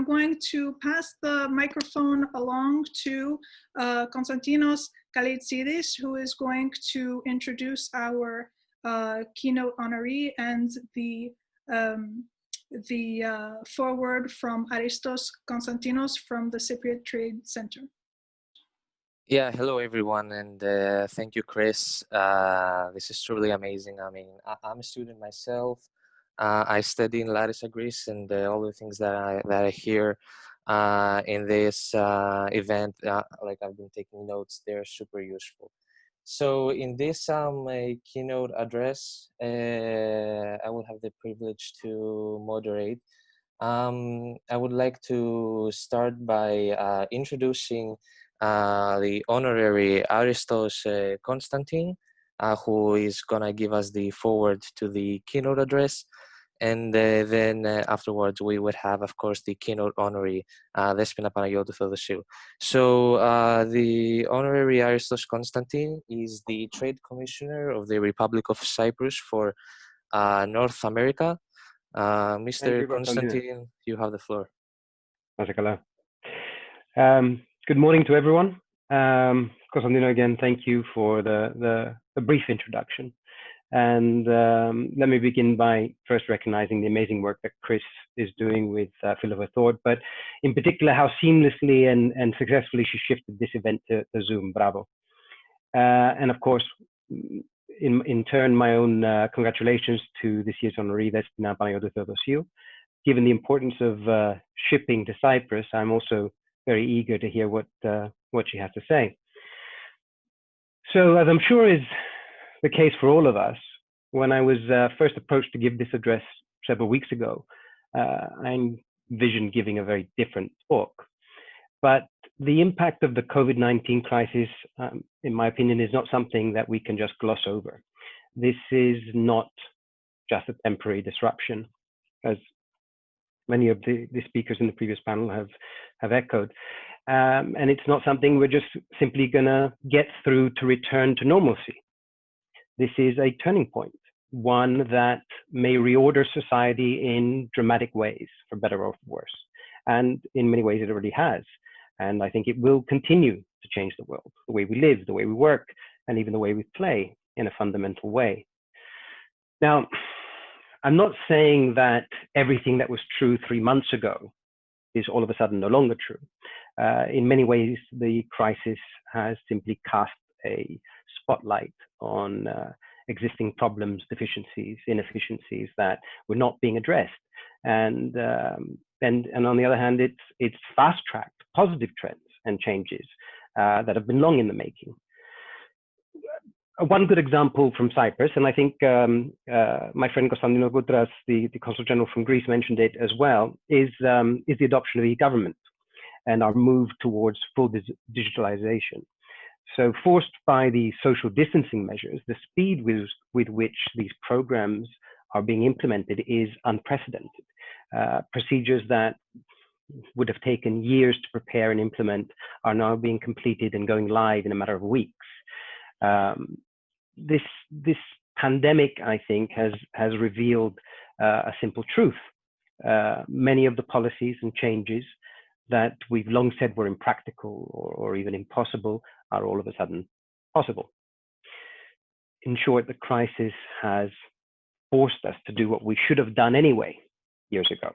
going to pass the microphone along to Konstantinos Kalitsidis, who is going to introduce our keynote honoree and the foreword from Aristos Konstantinos from the Cypriot Trade Center. Yeah, hello everyone, and thank you, Chris. This is truly amazing. I mean, I'm a student myself. I study in Larissa, Greece, and all the things that I hear in this event, like I've been taking notes, they're super useful. So in this keynote address, I will have the privilege to moderate. I would like to start by introducing the honorary Aristos Constantine, who is gonna give us the foreword to the keynote address. And then afterwards, we would have, of course, the keynote honoree, Despina Panayiotou Theodosiou. So the honorary Aristos Constantine is the Trade Commissioner of the Republic of Cyprus for North America. Mr. Constantine, you have the floor. Good morning to everyone. Constantino, again, thank you for the brief introduction. And let me begin by first recognizing the amazing work that Chris is doing with Foreword, but in particular how seamlessly and successfully she shifted this event to Zoom. Bravo. And of course, in turn, my own congratulations to this year's honoree, Despina Panayiotou Theodosiou. Given the importance of shipping to Cyprus, I'm also very eager to hear what she has to say. So, as I'm sure is the case for all of us, when I was first approached to give this address several weeks ago, I envisioned giving a very different talk. But the impact of the COVID-19 crisis, in my opinion, is not something that we can just gloss over. This is not just a temporary disruption, as many of the speakers in the previous panel have echoed. And it's not something we're just simply gonna get through to return to normalcy. This is a turning point, one that may reorder society in dramatic ways, for better or for worse. And in many ways it already has. And I think it will continue to change the world, the way we live, the way we work, and even the way we play in a fundamental way. Now, I'm not saying that everything that was true 3 months ago is all of a sudden no longer true. In many ways, the crisis has simply cast a spotlight on existing problems, deficiencies, inefficiencies that were not being addressed. And on the other hand, it's fast-tracked positive trends and changes that have been long in the making. One good example from Cyprus, and I think my friend Konstantinos Goutras, the Consul General from Greece, mentioned it as well, is the adoption of e-government and our move towards full digitalization. So forced by the social distancing measures, the speed with which these programs are being implemented is unprecedented. Procedures that would have taken years to prepare and implement are now being completed and going live in a matter of weeks. This pandemic, I think, has revealed a simple truth. Many of the policies and changes that we've long said were impractical or even impossible are all of a sudden possible. In short, the crisis has forced us to do what we should have done anyway years ago.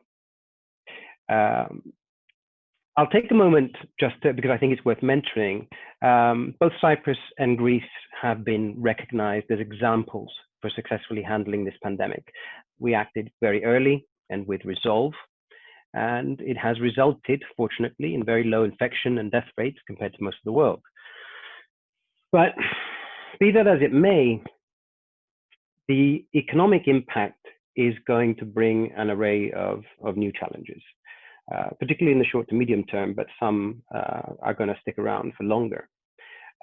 I'll take a moment because I think it's worth mentioning. Both Cyprus and Greece have been recognized as examples for successfully handling this pandemic. We acted very early and with resolve, and it has resulted, fortunately, in very low infection and death rates compared to most of the world. But be that as it may, the economic impact is going to bring an array of new challenges. Particularly in the short to medium term, but some are going to stick around for longer.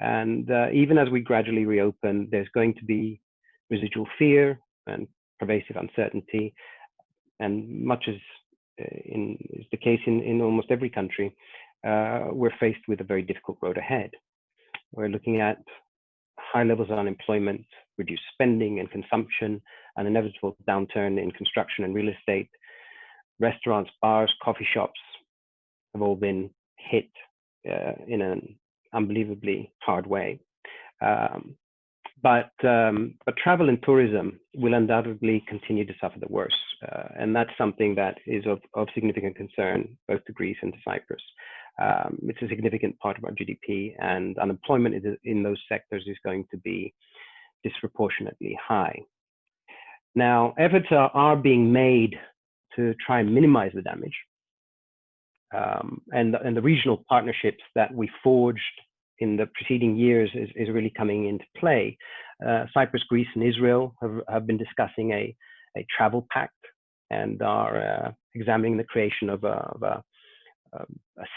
And even as we gradually reopen, there's going to be residual fear and pervasive uncertainty. And much as is the case in almost every country, we're faced with a very difficult road ahead. We're looking at high levels of unemployment, reduced spending and consumption, an inevitable downturn in construction and real estate, restaurants, bars, coffee shops, have all been hit in an unbelievably hard way. But travel and tourism will undoubtedly continue to suffer the worst. And that's something that is of significant concern, both to Greece and to Cyprus. It's a significant part of our GDP, and unemployment in those sectors is going to be disproportionately high. Now, efforts are being made to try and minimize the damage. And the regional partnerships that we forged in the preceding years is really coming into play. Cyprus, Greece, and Israel have been discussing a travel pact and are examining the creation of a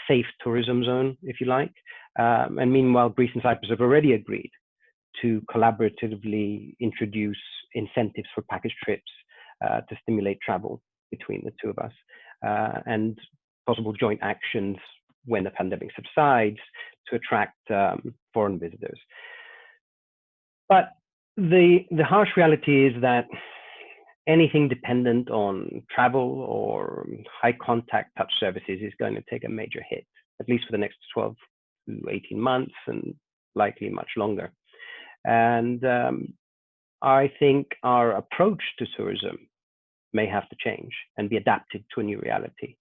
safe tourism zone, if you like. And meanwhile, Greece and Cyprus have already agreed to collaboratively introduce incentives for package trips to stimulate travel between the two of us, and possible joint actions when the pandemic subsides to attract foreign visitors. But the harsh reality is that anything dependent on travel or high contact touch services is going to take a major hit, at least for the next 12 to 18 months and likely much longer. And I think our approach to tourism may have to change and be adapted to a new reality.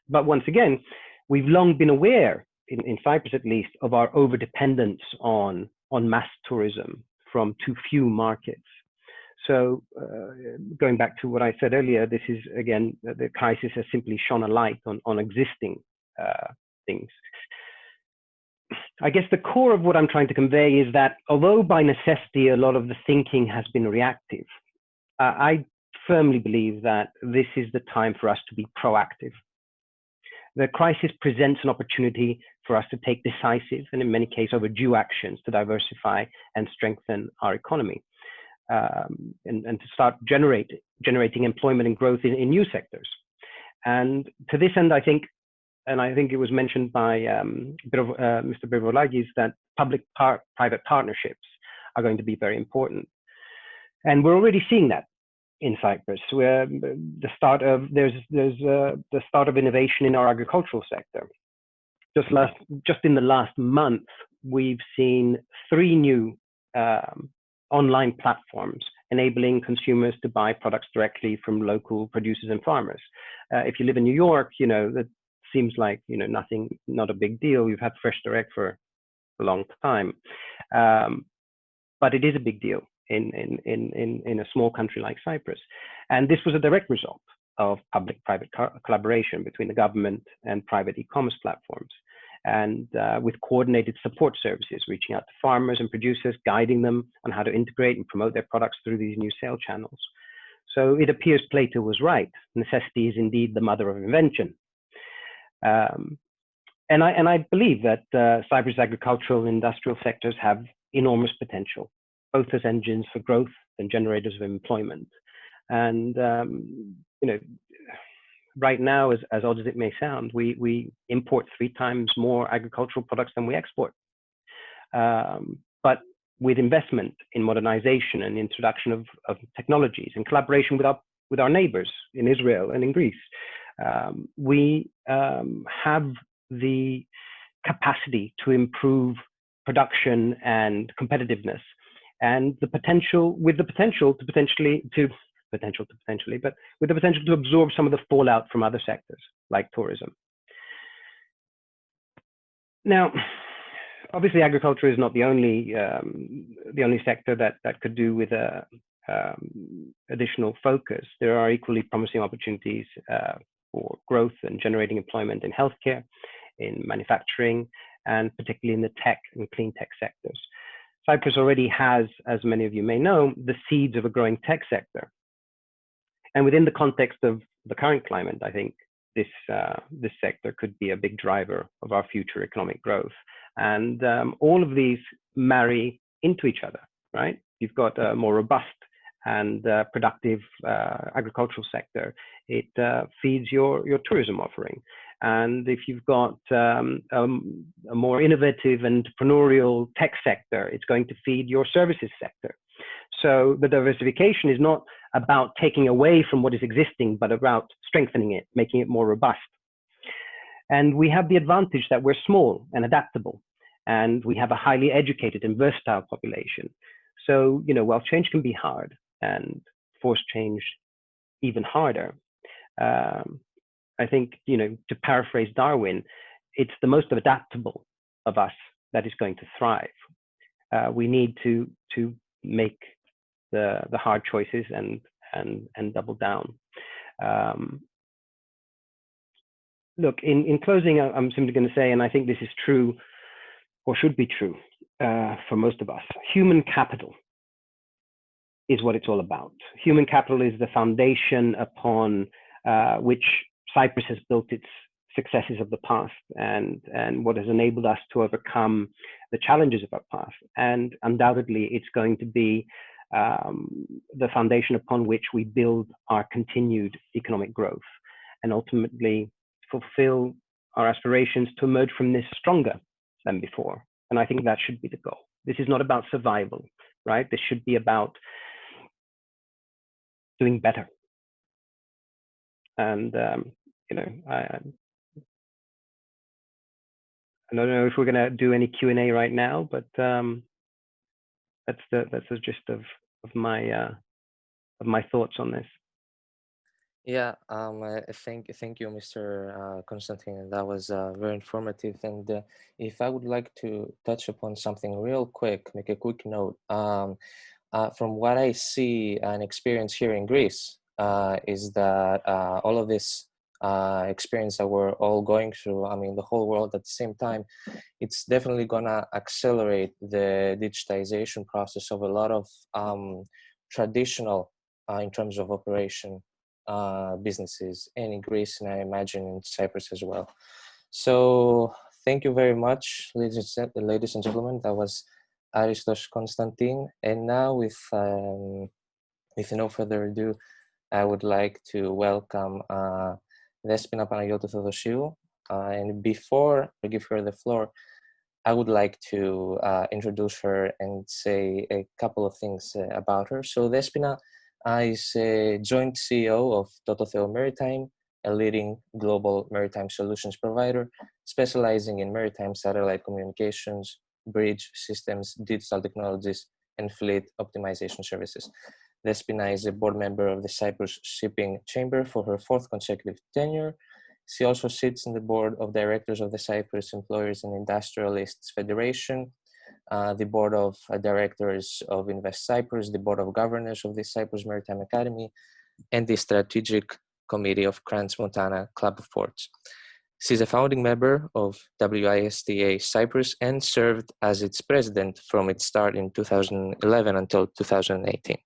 But once again, we've long been aware, in Cyprus at least, of our overdependence on mass tourism from too few markets. So going back to what I said earlier, this is, again, the crisis has simply shone a light on existing things. I guess the core of what I'm trying to convey is that although by necessity a lot of the thinking has been reactive, I firmly believe that this is the time for us to be proactive. The crisis presents an opportunity for us to take decisive and in many cases overdue actions to diversify and strengthen our economy, and to start generating employment and growth in new sectors. And to this end, I think it was mentioned by Mr. Bervolagis that public-private partnerships are going to be very important. And we're already seeing that in Cyprus, where there's the start of innovation in our agricultural sector. Just in the last month, we've seen 3 new online platforms enabling consumers to buy products directly from local producers and farmers. If you live in New York, that seems like not a big deal. You've had Fresh Direct for a long time, but it is a big deal in a small country like Cyprus. And this was a direct result of public-private collaboration between the government and private e-commerce platforms, and with coordinated support services, reaching out to farmers and producers, guiding them on how to integrate and promote their products through these new sale channels. So it appears Plato was right. Necessity is indeed the mother of invention. And I believe that Cyprus' agricultural and industrial sectors have enormous potential, both as engines for growth and generators of employment. And right now, as odd as it may sound, we import 3 times more agricultural products than we export. But with investment in modernization and introduction of technologies and collaboration with our neighbors in Israel and in Greece, we have the capacity to improve production and competitiveness, and with the potential to absorb some of the fallout from other sectors like tourism. Now, obviously, agriculture is not the only sector that could do with additional focus. There are equally promising opportunities for growth and generating employment in healthcare, in manufacturing, and particularly in the tech and clean tech sectors. Cyprus already has, as many of you may know, the seeds of a growing tech sector. And within the context of the current climate, I think this sector could be a big driver of our future economic growth. And all of these marry into each other, right? You've got a more robust and productive agricultural sector. It feeds your tourism offering. And if you've got a more innovative and entrepreneurial tech sector, it's going to feed your services sector. So the diversification is not about taking away from what is existing, but about strengthening it, making it more robust. And we have the advantage that we're small and adaptable, and we have a highly educated and versatile population. So, while change can be hard and force change even harder, I think, to paraphrase Darwin, it's the most adaptable of us that is going to thrive. We need to make the hard choices and double down. Look, in closing, I'm simply going to say, and I think this is true or should be true for most of us, human capital is what it's all about. Human capital is the foundation upon which Cyprus has built its successes of the past, and what has enabled us to overcome the challenges of our past. And undoubtedly, it's going to be the foundation upon which we build our continued economic growth and ultimately fulfill our aspirations to emerge from this stronger than before. And I think that should be the goal. This is not about survival, right? This should be about doing better. And I don't know if we're going to do any Q&A right now, but that's the gist of my thoughts on this. Yeah, thank you, Mr. Constantine. That was very informative. And if I would like to touch upon something real quick, make a quick note. From what I see and experience here in Greece, is that all of this experience that we're all going through, I mean, the whole world at the same time, it's definitely gonna accelerate the digitization process of a lot of traditional, in terms of operation, businesses in Greece, and I imagine in Cyprus as well. So thank you very much, ladies and gentlemen. That was Aristos Constantine. And now with no further ado, I would like to welcome Despina Panayiotou Theodosiou. And before I give her the floor, I would like to introduce her and say a couple of things about her. So Despina is a joint CEO of Tototheo Maritime, a leading global maritime solutions provider specializing in maritime satellite communications, bridge systems, digital technologies, and fleet optimization services. Despina is a board member of the Cyprus Shipping Chamber for her 4th consecutive tenure. She also sits in the board of directors of the Cyprus Employers and Industrialists Federation, the board of directors of Invest Cyprus, the board of governors of the Cyprus Maritime Academy, and the strategic committee of Crans Montana Club of Ports. She's a founding member of WISTA Cyprus and served as its president from its start in 2011 until 2018.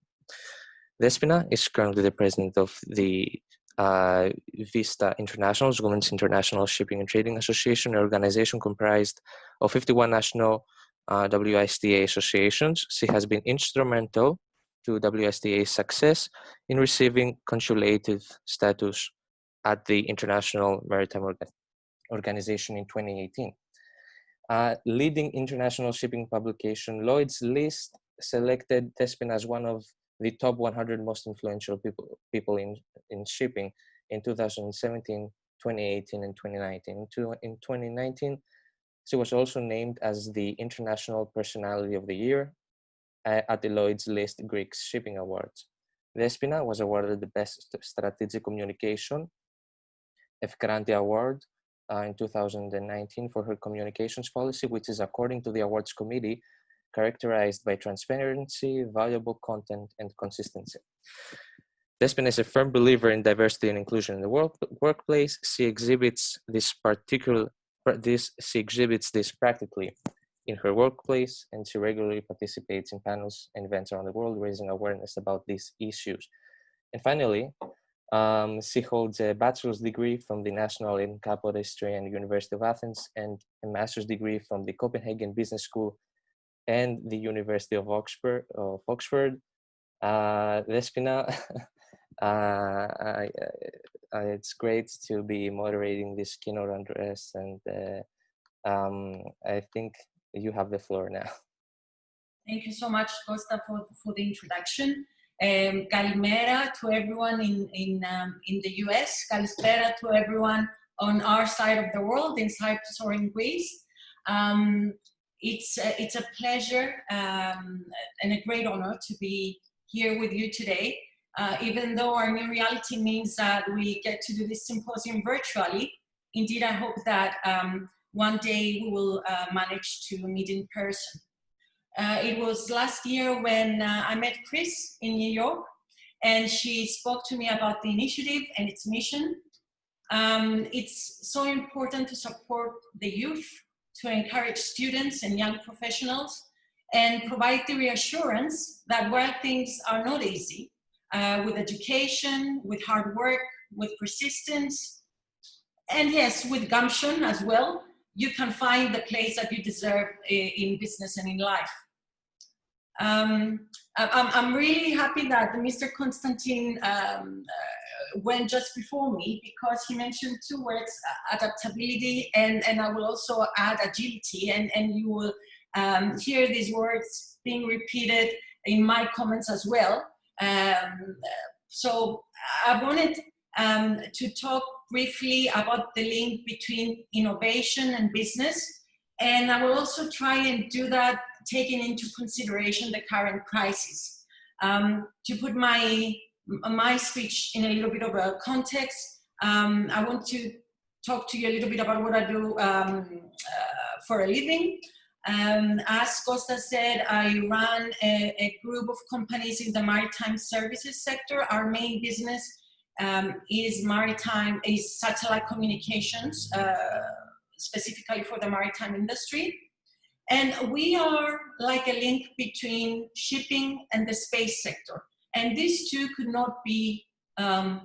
Despina is currently the president of the WISTA International, Women's International Shipping and Trading Association, an organization comprised of 51 national WISTA associations. She has been instrumental to WISTA's success in receiving consulative status at the International Maritime Organization in 2018. Leading international shipping publication Lloyd's List selected Despina as one of the top 100 most influential people in shipping in 2017, 2018, and 2019. In 2019, she was also named as the International Personality of the Year at the Lloyd's List Greek Shipping Awards. Despina was awarded the Best Strategic Communication Evkranti Award in 2019 for her communications policy, which is, according to the awards committee, characterized by transparency, valuable content, and consistency. Despina is a firm believer in diversity and inclusion in the workplace. She exhibits this practically in her workplace, and she regularly participates in panels and events around the world, raising awareness about these issues. And finally, she holds a bachelor's degree from the National and Kapodistria University of Athens and a master's degree from the Copenhagen Business School and the University of Oxford. Despina, it's great to be moderating this keynote address, and I think you have the floor now. Thank you so much, Costa, for the introduction. Kalimera to everyone in the US. Kalispera to everyone on our side of the world, in Cyprus or in Greece. It's a pleasure and a great honor to be here with you today. Even though our new reality means that we get to do this symposium virtually, indeed I hope that one day we will manage to meet in person. It was last year when I met Chris in New York, and she spoke to me about the initiative and its mission. It's so important to support the youth, to encourage students and young professionals, and provide the reassurance that while things are not easy, with education, with hard work, with persistence, and yes, with gumption as well, you can find the place that you deserve in business and in life. I'm really happy that Mr. Constantine went just before me, because he mentioned two words, adaptability, and I will also add agility, and you will hear these words being repeated in my comments as well. So I wanted to talk briefly about the link between innovation and business, and I will also try and do that taking into consideration the current crisis. To put my speech in a little bit of a context, I want to talk to you a little bit about what I do for a living. As Costa said, I run a group of companies in the maritime services sector. Our main business is satellite communications, specifically for the maritime industry. And we are like a link between shipping and the space sector. And these two could not be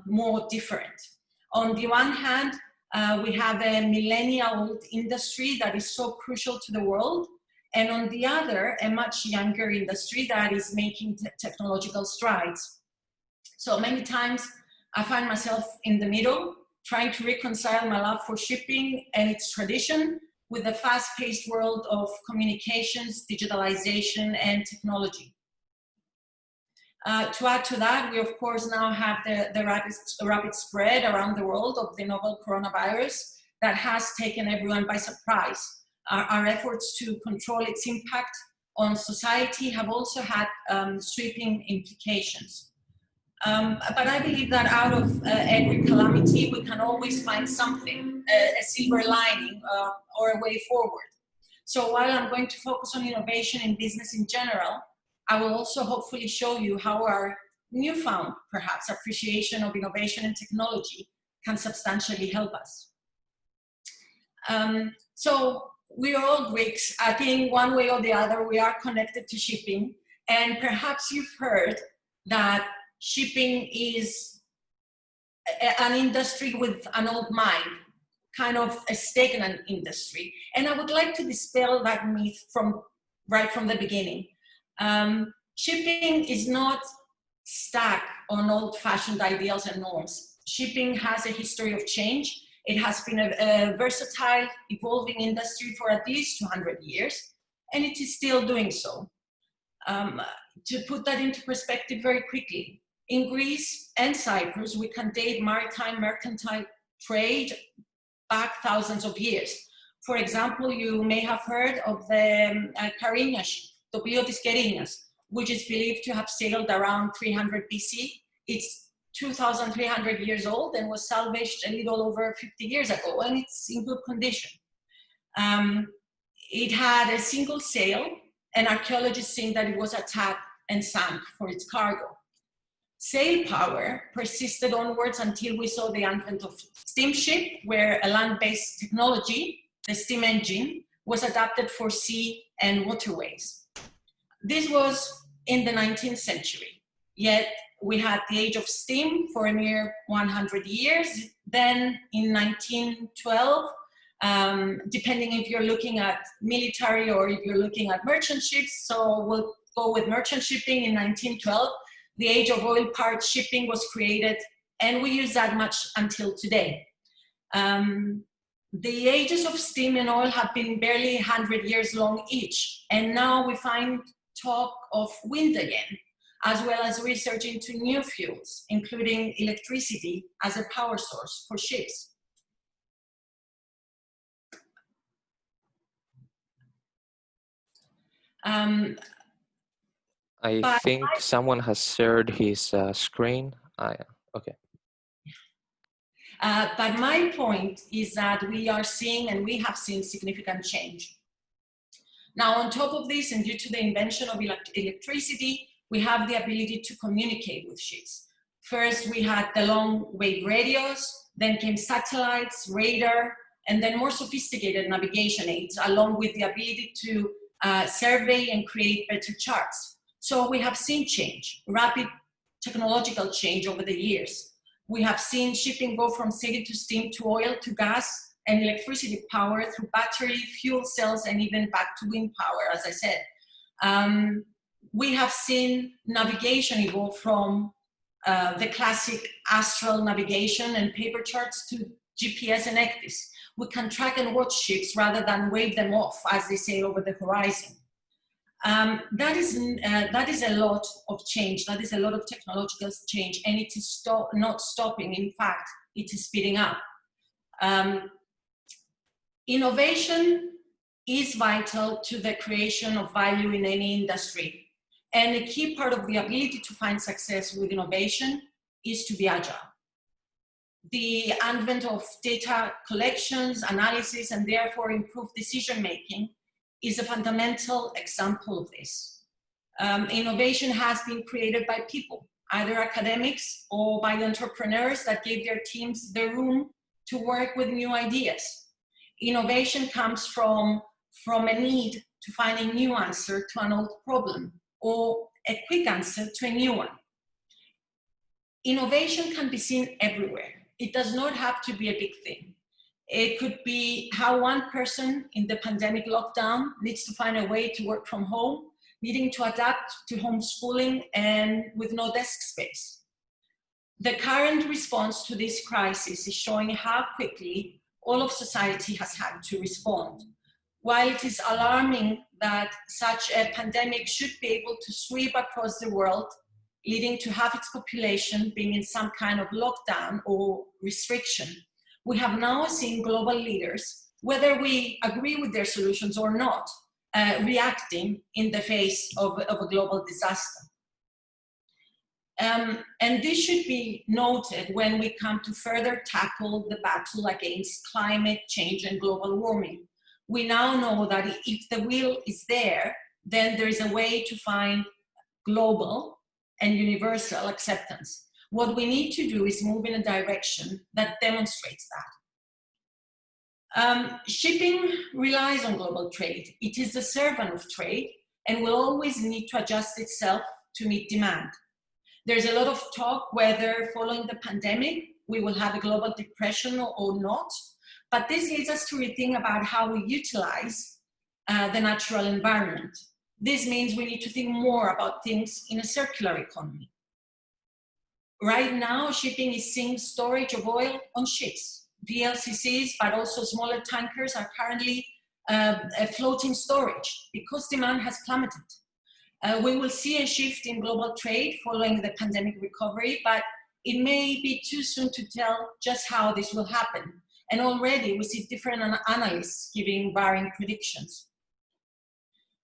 more different. On the one hand, we have a millennia-old industry that is so crucial to the world. And on the other, a much younger industry that is making technological strides. So many times I find myself in the middle, trying to reconcile my love for shipping and its tradition with the fast-paced world of communications, digitalization, and technology. To add to that, we of course now have the rapid spread around the world of the novel coronavirus that has taken everyone by surprise. Our efforts to control its impact on society have also had sweeping implications. But I believe that out of every calamity, we can always find something, a silver lining or a way forward. So while I'm going to focus on innovation in business in general, I will also hopefully show you how our newfound, perhaps, appreciation of innovation and technology can substantially help us. So we are all Greeks. I think one way or the other, we are connected to shipping. And perhaps you've heard that shipping is an industry with an old mind, kind of a stagnant industry. And I would like to dispel that myth right from the beginning. Shipping is not stuck on old-fashioned ideals and norms. Shipping has a history of change. It has been a versatile, evolving industry for at least 200 years, and it is still doing so. To put that into perspective very quickly, in Greece and Cyprus, we can date maritime mercantile trade back thousands of years. For example, you may have heard of the Carina ship, Tototheo της Κερίνιας, which is believed to have sailed around 300 BC. It's 2,300 years old and was salvaged a little over 50 years ago, and it's in good condition. It had a single sail, and archaeologists think that it was attacked and sank for its cargo. Sail power persisted onwards until we saw the advent of steamship, where a land-based technology, the steam engine, was adapted for sea and waterways. This was in the 19th century, yet we had the age of steam for a mere 100 years. Then in 1912, depending if you're looking at military or if you're looking at merchant ships, so we'll go with merchant shipping. In 1912, the age of oil-powered shipping was created, and we use that much until today. The ages of steam and oil have been barely 100 years long each, and now we find talk of wind again, as well as research into new fuels, including electricity as a power source for ships. I think someone has shared his screen. Okay. But my point is that we are seeing, and we have seen, significant change. Now, on top of this, and due to the invention of electricity, we have the ability to communicate with ships. First, we had the long-wave radios, then came satellites, radar, and then more sophisticated navigation aids, along with the ability to survey and create better charts. So we have seen change, rapid technological change over the years. We have seen shipping go from sailing to steam to oil to gas and electricity power through battery, fuel cells, and even back to wind power, as I said. We have seen navigation evolve from the classic astral navigation and paper charts to GPS and ECDIS. We can track and watch ships rather than wave them off as they sail over the horizon. That is a lot of change. That is a lot of technological change, and it is not stopping. In fact, it is speeding up. Innovation is vital to the creation of value in any industry. And a key part of the ability to find success with innovation is to be agile. The advent of data collections, analysis, and therefore improved decision-making is a fundamental example of this. Innovation has been created by people, either academics or by entrepreneurs that gave their teams the room to work with new ideas. Innovation comes from a need to find a new answer to an old problem, or a quick answer to a new one. Innovation can be seen everywhere. It does not have to be a big thing. It could be how one person in the pandemic lockdown needs to find a way to work from home, needing to adapt to homeschooling and with no desk space. The current response to this crisis is showing how quickly all of society has had to respond. While it is alarming that such a pandemic should be able to sweep across the world, leading to half its population being in some kind of lockdown or restriction, we have now seen global leaders, whether we agree with their solutions or not, reacting in the face of a global disaster. And this should be noted when we come to further tackle the battle against climate change and global warming. We now know that if the will is there, then there is a way to find global and universal acceptance. What we need to do is move in a direction that demonstrates that. Shipping relies on global trade. It is the servant of trade and will always need to adjust itself to meet demand. There's a lot of talk whether following the pandemic, we will have a global depression or not, but this leads us to rethink about how we utilize the natural environment. This means we need to think more about things in a circular economy. Right now, shipping is seeing storage of oil on ships. VLCCs, but also smaller tankers are currently floating storage because demand has plummeted. We will see a shift in global trade following the pandemic recovery, but it may be too soon to tell just how this will happen. And already we see different analysts giving varying predictions.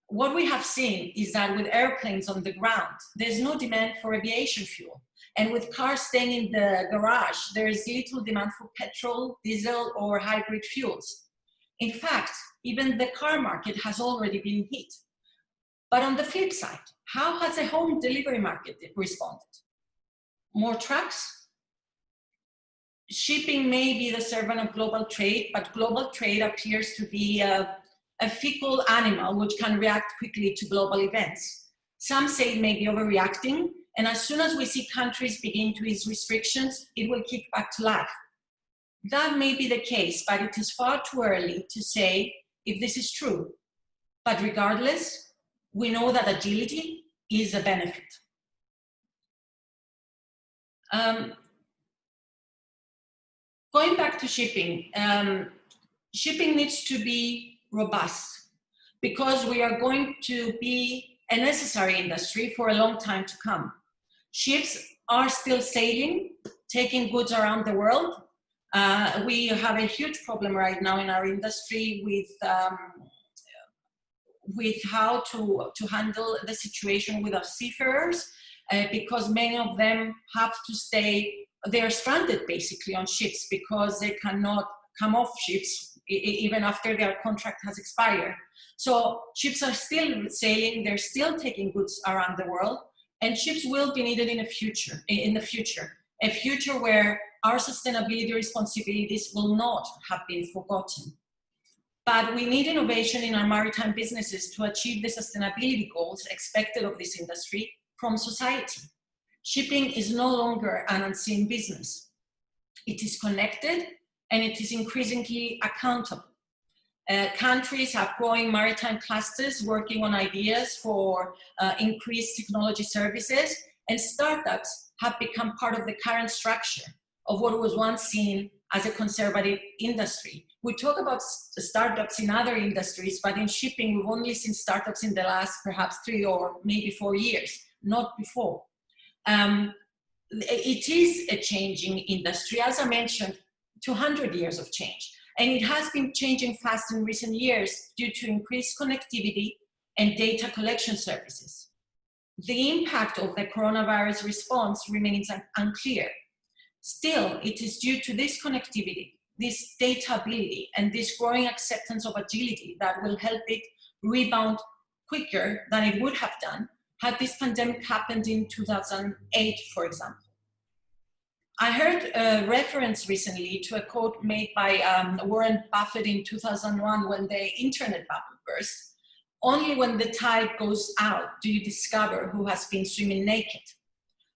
What we have seen is that with airplanes on the ground, there's no demand for aviation fuel. And with cars staying in the garage, there is little demand for petrol, diesel, or hybrid fuels. In fact, even the car market has already been hit. But on the flip side, how has the home delivery market responded? More trucks? Shipping may be the servant of global trade, but global trade appears to be a fickle animal which can react quickly to global events. Some say it may be overreacting, and as soon as we see countries begin to ease restrictions, it will kick back to life. That may be the case, but it is far too early to say if this is true. But regardless, we know that agility is a benefit. Going back to shipping, shipping needs to be robust because we are going to be a necessary industry for a long time to come. Ships are still sailing, taking goods around the world. We have a huge problem right now in our industry with how to handle the situation with our seafarers, because many of them have to stay, they're stranded basically on ships because they cannot come off ships even after their contract has expired. So ships are still sailing, they're still taking goods around the world, and ships will be needed in the future, a future where our sustainability responsibilities will not have been forgotten. But we need innovation in our maritime businesses to achieve the sustainability goals expected of this industry from society. Shipping is no longer an unseen business. It is connected and it is increasingly accountable. Countries have growing maritime clusters working on ideas for increased technology services, and startups have become part of the current structure of what was once seen as a conservative industry. We talk about startups in other industries, but in shipping, we've only seen startups in the last perhaps 3 or maybe 4 years, not before. It is a changing industry, as I mentioned, 200 years of change. And it has been changing fast in recent years due to increased connectivity and data collection services. The impact of the coronavirus response remains unclear. Still, it is due to this connectivity, this data ability, and this growing acceptance of agility that will help it rebound quicker than it would have done had this pandemic happened in 2008, for example. I heard a reference recently to a quote made by Warren Buffett in 2001 when the internet bubble burst. Only when the tide goes out do you discover who has been swimming naked.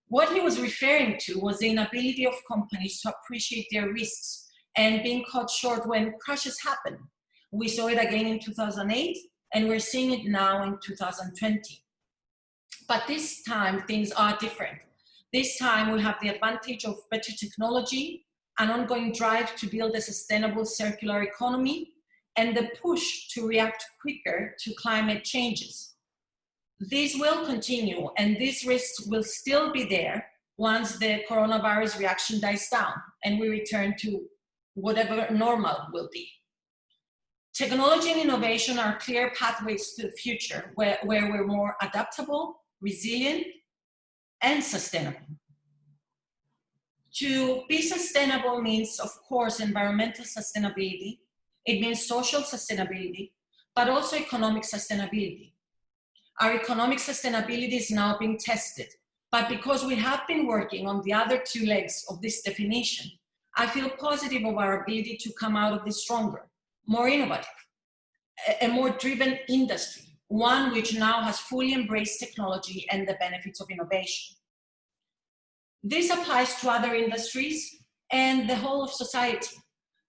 What he was referring to was the inability of companies to appreciate their risks and being caught short when crashes happen. We saw it again in 2008, and we're seeing it now in 2020. But this time, things are different. This time, we have the advantage of better technology, an ongoing drive to build a sustainable circular economy, and the push to react quicker to climate changes. These will continue, and these risks will still be there once the coronavirus reaction dies down and we return to whatever normal will be. Technology and innovation are clear pathways to the future where we're more adaptable, resilient, and sustainable. To be sustainable means, of course, environmental sustainability. It means social sustainability, but also economic sustainability. Our economic sustainability is now being tested, but because we have been working on the other 2 legs of this definition, I feel positive of our ability to come out of this stronger, more innovative, a more driven industry, one which now has fully embraced technology and the benefits of innovation. This applies to other industries and the whole of society.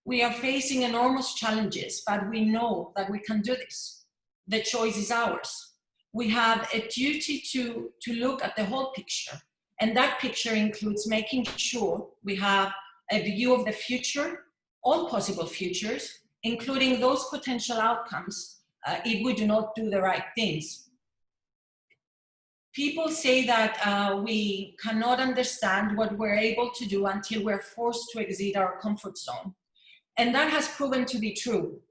We are facing enormous challenges, but we know that we can do this. The choice is ours. We have a duty to look at the whole picture, and that picture includes making sure we have a view of the future, all possible futures, including those potential outcomes if we do not do the right things. People say that we cannot understand what we're able to do until we're forced to exceed our comfort zone. And that has proven to be true.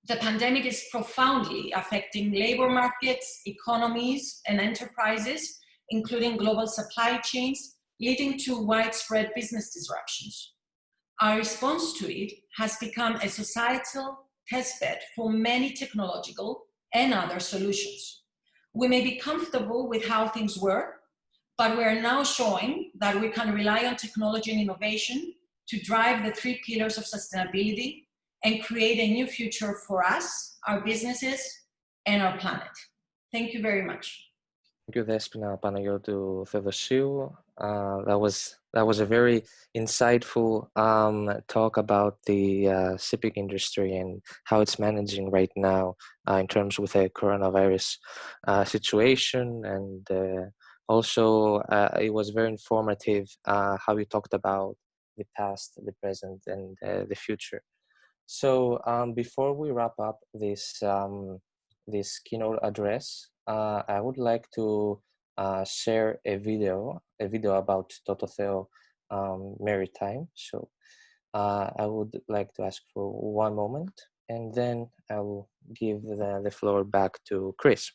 The pandemic is profoundly affecting labor markets, economies, and enterprises, including global supply chains, leading to widespread business disruptions. Our response to it has become a societal testbed for many technological and other solutions. We may be comfortable with how things were, but we are now showing that we can rely on technology and innovation to drive the 3 pillars of sustainability and create a new future for us, our businesses, and our planet. Thank you very much. Thank you, Despina, Panayiotou, Theodosiou. That was a very insightful talk about the shipping industry and how it's managing right now in terms with the coronavirus situation, and also it was very informative how you talked about the past, the present, and the future. So before we wrap up this this keynote address, I would like to share a video about Tototheo Maritime. So I would like to ask for one moment. and then I'll give the floor back to Chris.